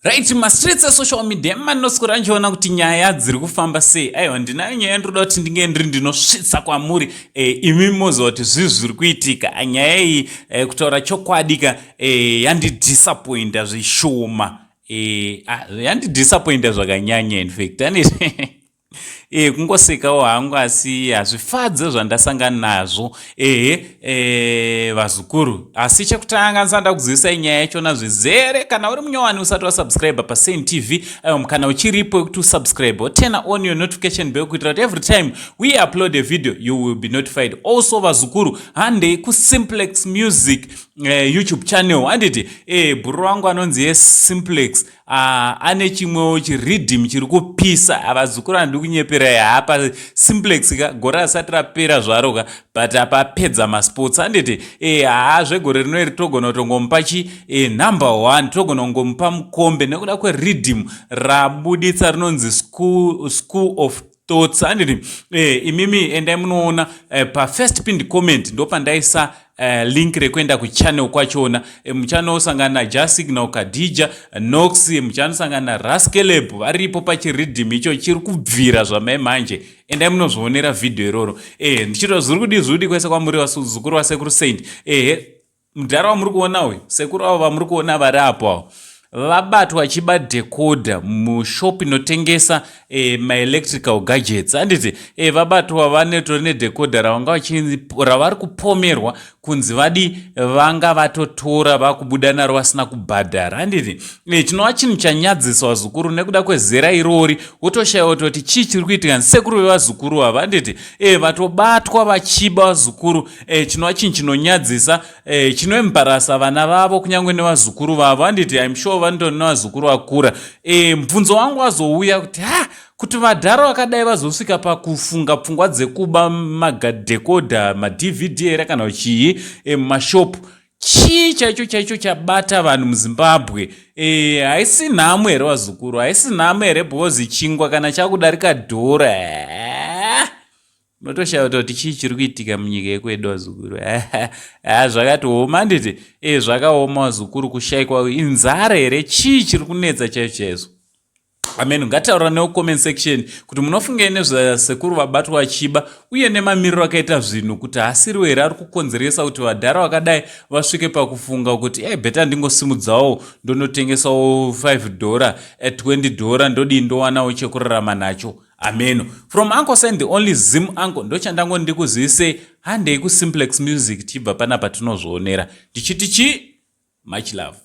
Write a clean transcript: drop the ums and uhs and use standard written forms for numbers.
Right, streets of social media manoskura nchiona kuti nyaya dziri kufamba sei. Aiwa ndinayo nyaya ndoda kuti ndinge ndinosvitsa kwamuri imi mozo kuti zviri kuitika. Nyaya iyi kutaura chokwadi yandidisappointa zvishoma. Yandidisappointa zvakanyanya in fact. Kungosekawo hangu asi hazvifadze zvandasangana nazvo vazukuru. Asi chekutanga ndisanda kuzivisai nyaya yachona zvizere. Kana uri munyowani usati wasubscribe paSaint TV, kana uchiripo kuti usubscribe, turn on your notification bell kuitira kuti every time we upload a video you will be notified. Also vazukuru, hande kuSimplex Music YouTube channel. Handiti bhuru wangu anonzi Simplex ane chimwewo chiridhim chiri kupisa. Vazukuru handi kunyepera hapa Simplex gora asati rapera zvaro but apapedza masports. Handiti zvegore rino iri togona kutongomupa number 1, togona kungomupa mukombe nekuda kweridhim rabuditsa rinonzi School of Thoughts. Handiti imimi endai munoona first pinned comment ndo pandaisa link rekuenda kuchannel kwachona. Muchannel usangana na Jasignal Khadija Nox, muchannel usangana na Raskeleb varipo pachiridhim icho chiri kubvira zvamai manje. Endai munozvionera video iroro. Ndichito zviri kwese kwamuri vazukuru vasekuru Saint. Mudhara wamuri kuona uyu, sekuru avo vamuri kuona vari apo Vabatwa Vachiba Decoder Mushop inotengesa electrical gadgets. Handiti Vabatwa vane decoder ravari kupomerwa kunzi vadi vanga vatotora vakubuda naro vasina kubhadhara. Handiti chinova chinhu chanyadzisa vazukuru nekuda kwezera irori wotoshayiwa kuti chii chiri kuitika sekuru vevazukuru ava. Handiti vatobatwa vachiba vazukuru. Chinova chinhu chinonyadzisa chinoembarasa vana vavo kunyange nevazukuru vavo. Handiti I'm sure vanotona vazukuru vakura. Mubvunzo wangu wazouya kuti vadhara vakadai vazosvika pakufunga pfungwa dzekuba madecoder maDVD here kana uchii mumashop. Chii chaicho chabata vanhu muZimbabwe? Haisi nhamo here vazukuru, haisi nhamo here bhozi chingwa kana chakudarika dhora. Notoshayiwa kuti chii chiri kuitika munyika yekwedu vazukuru. Zvakatioma. Handiti zvakaoma vazukuru, kushayikwa inzara here, chii chiri kunetsa chaizvo. Amen. Ngataura comment section kuti munofungei nezvasekuru Vabatwa Vachiba uye nemamiriro akaita zvinhu, kuti hasiriwo here ari kukonzeresa kuti vadhara vakadai vasvike pakufunga kuti beta ndingosimudzawo ndonotengesawo $5 $20 ndodii ndowanawo chekurarama nacho. Amen. From Uncle Saint, the only Zim uncle, ndochandango ndikuzivise handei kuSimplex Music tibva panapa tinozvionera. Ndichiti much love.